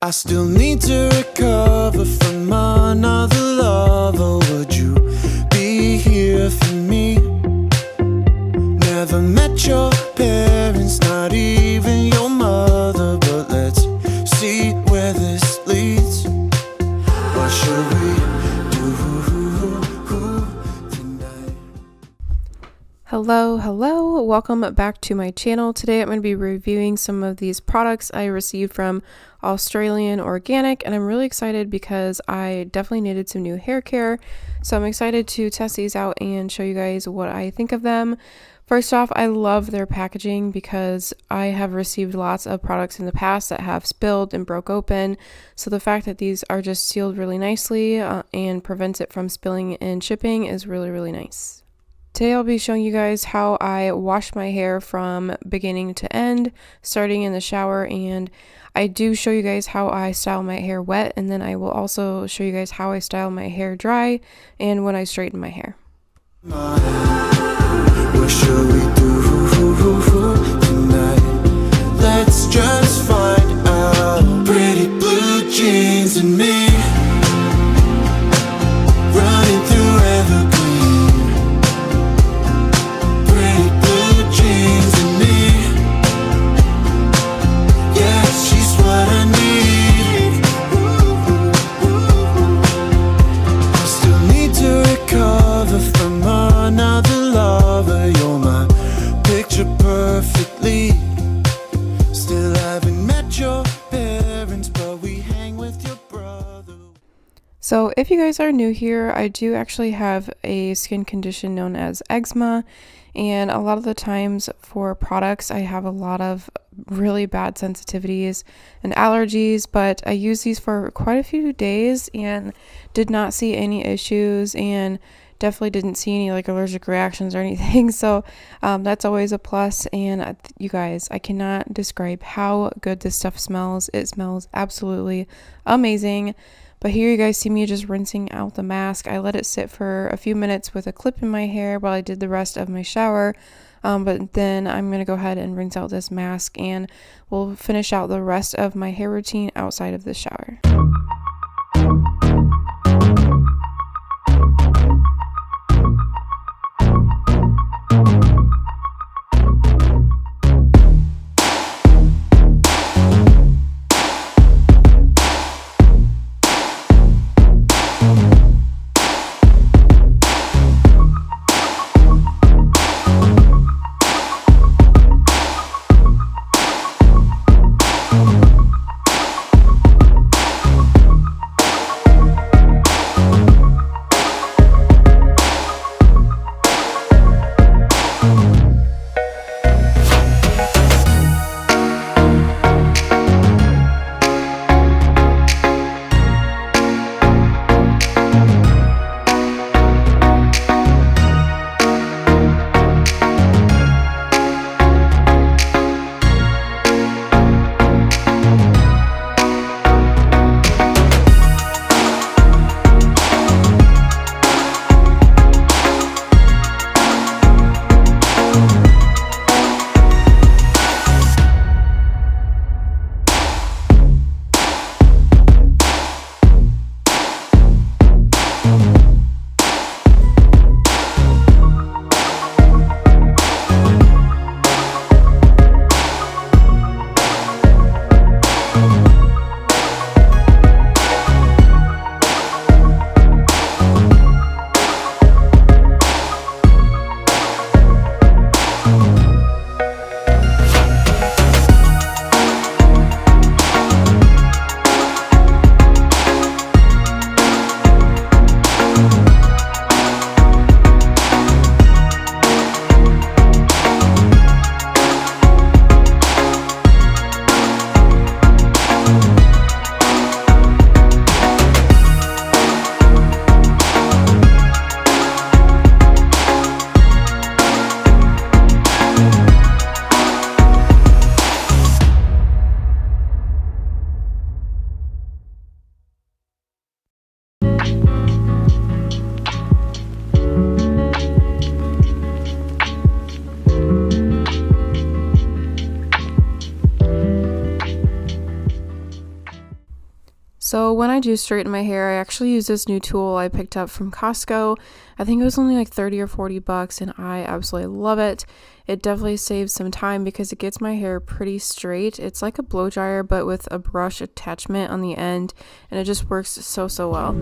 I still need to recover from another lover. Would you be here for me? Never met your parents, not even your mother, but let's see where this leads. What should we do tonight? Hello, welcome back to my channel. Today I'm going to be reviewing some of these products I received from Australian Organic, and I'm really excited because I definitely needed some new hair care, so I'm excited to test these out and show you guys what I think of them. First off, I love their packaging because I have received lots of products in the past that have spilled and broke open, so the fact that these are just sealed really nicely and prevents it from spilling in shipping is really nice. Today I'll be showing you guys how I wash my hair from beginning to end, starting in the shower, and I do show you guys how I style my hair wet, and then I will also show you guys how I style my hair dry and when I straighten my hair. What should we do tonight? Let's just find out. Pretty blue jeans and me running through evergreen. Pretty blue jeans and me, yeah, she's what I need. I still need to recover from another lover. You're my picture perfectly. Still haven't met your parents, but we hang with your brother. So if you guys are new here, I do actually have a skin condition known as eczema, and a lot of the times for products I have a lot of really bad sensitivities and allergies, but I used these for quite a few days and did not see any issues and definitely didn't see any like allergic reactions or anything, so that's always a plus. And you guys, I cannot describe how good this stuff smells. It smells absolutely amazing. But here you guys see me just rinsing out the mask. I let it sit for a few minutes with a clip in my hair while I did the rest of my shower, but then I'm going to go ahead and rinse out this mask, and we'll finish out the rest of my hair routine outside of the shower. So when I do straighten my hair, I actually use this new tool I picked up from Costco. I think it was only like 30 or 40 bucks and I absolutely love it. It definitely saves some time because it gets my hair pretty straight. It's like a blow dryer but with a brush attachment on the end, and it just works so well.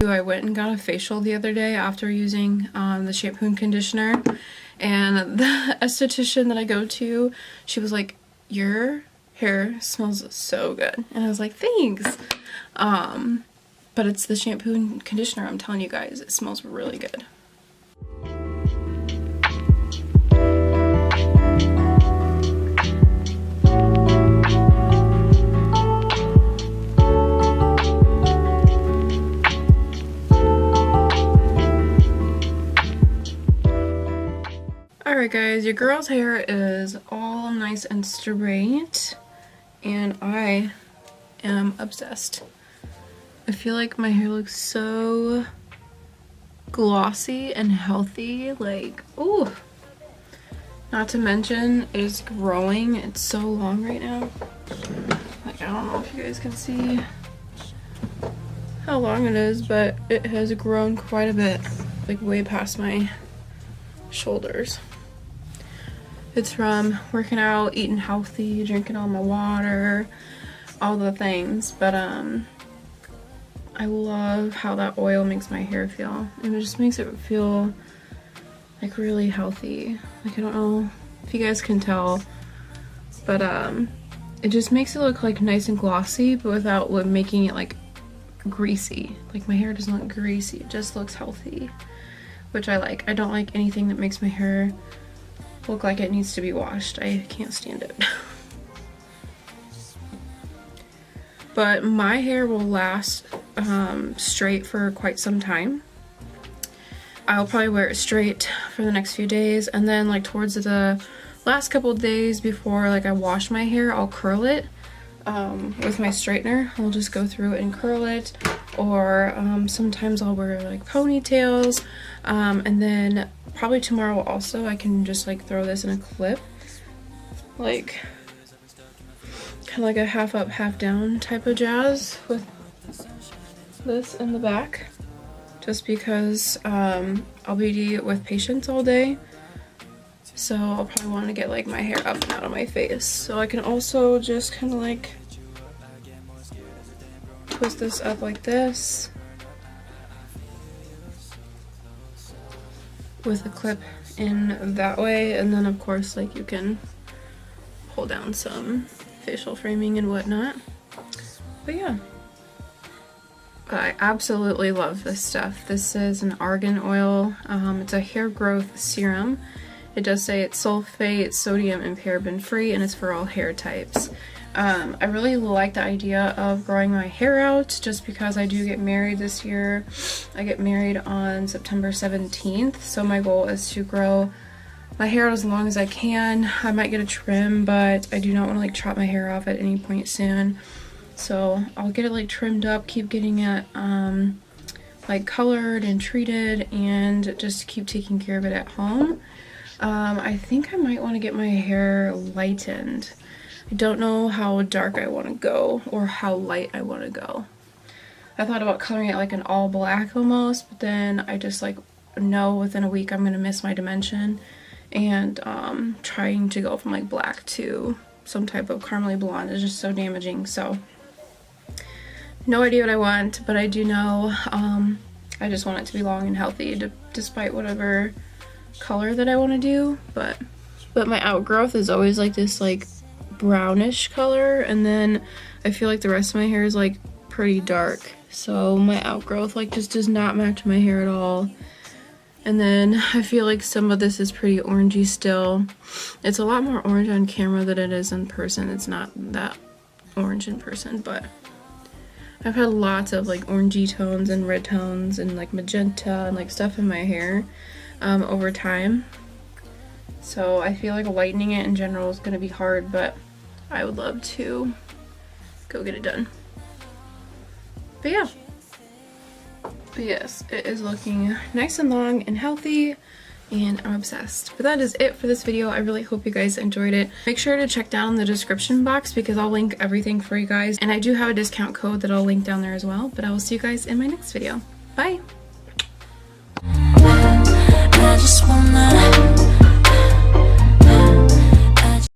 I went and got a facial the other day after using the shampoo and conditioner, and the esthetician that I go to, she was like, your hair smells so good, and I was like, thanks. But it's the shampoo and conditioner, I'm telling you guys, it smells really good. Alright guys, your girl's hair is all nice and straight, and I am obsessed. I feel like my hair looks so glossy and healthy, like, ooh. Not to mention, it is growing. It's so long right now. Like, I don't know if you guys can see how long it is, but it has grown quite a bit, like way past my shoulders. It's from working out, eating healthy, drinking all my water, all the things, but I love how that oil makes my hair feel. It just makes it feel like really healthy. Like, I don't know if you guys can tell, but it just makes it look like nice and glossy, but without making it like greasy. Like, my hair doesn't look greasy, it just looks healthy, which I like. I don't like anything that makes my hair look like it needs to be washed. I can't stand it. But my hair will last straight for quite some time. I'll probably wear it straight for the next few days, and then like towards the last couple days before like I wash my hair, I'll curl it with my straightener. I'll just go through and curl it, or sometimes I'll wear like ponytails, and then probably tomorrow also I can just like throw this in a clip, like kind of like a half up half down type of jazz with this in the back, just because I'll be with patients all day, so I'll probably want to get like my hair up and out of my face. So I can also just kind of like twist this up like this with a clip in that way, and then of course like you can pull down some facial framing and whatnot. But yeah, I absolutely love this stuff. This is an Argan Oil. It's a hair growth serum. It does say it's sulfate, sodium, and paraben free, and it's for all hair types. I really like the idea of growing my hair out just because I do get married this year. I get married on September 17th, so my goal is to grow my hair out as long as I can. I might get a trim, but I do not want to like chop my hair off at any point soon. So I'll get it like trimmed up, keep getting it like colored and treated, and just keep taking care of it at home. I think I might want to get my hair lightened. I don't know how dark I want to go or how light I want to go. I thought about coloring it like an all black almost, but then I just like know within a week I'm going to miss my dimension, and trying to go from like black to some type of caramely blonde is just so damaging. So no idea what I want, but I do know I just want it to be long and healthy despite whatever color that I want to do. But my outgrowth is always like this like brownish color, and then I feel like the rest of my hair is like pretty dark, so my outgrowth like just does not match my hair at all. And then I feel like some of this is pretty orangey still. It's a lot more orange on camera than it is in person. It's not that orange in person, but I've had lots of like orangey tones and red tones and like magenta and like stuff in my hair over time. So I feel like lightening it in general is going to be hard, but I would love to go get it done. But yeah. But yes, it is looking nice and long and healthy, and I'm obsessed. But that is it for this video. I really hope you guys enjoyed it. Make sure to check down the description box because I'll link everything for you guys. And I do have a discount code that I'll link down there as well. But I will see you guys in my next video. Bye!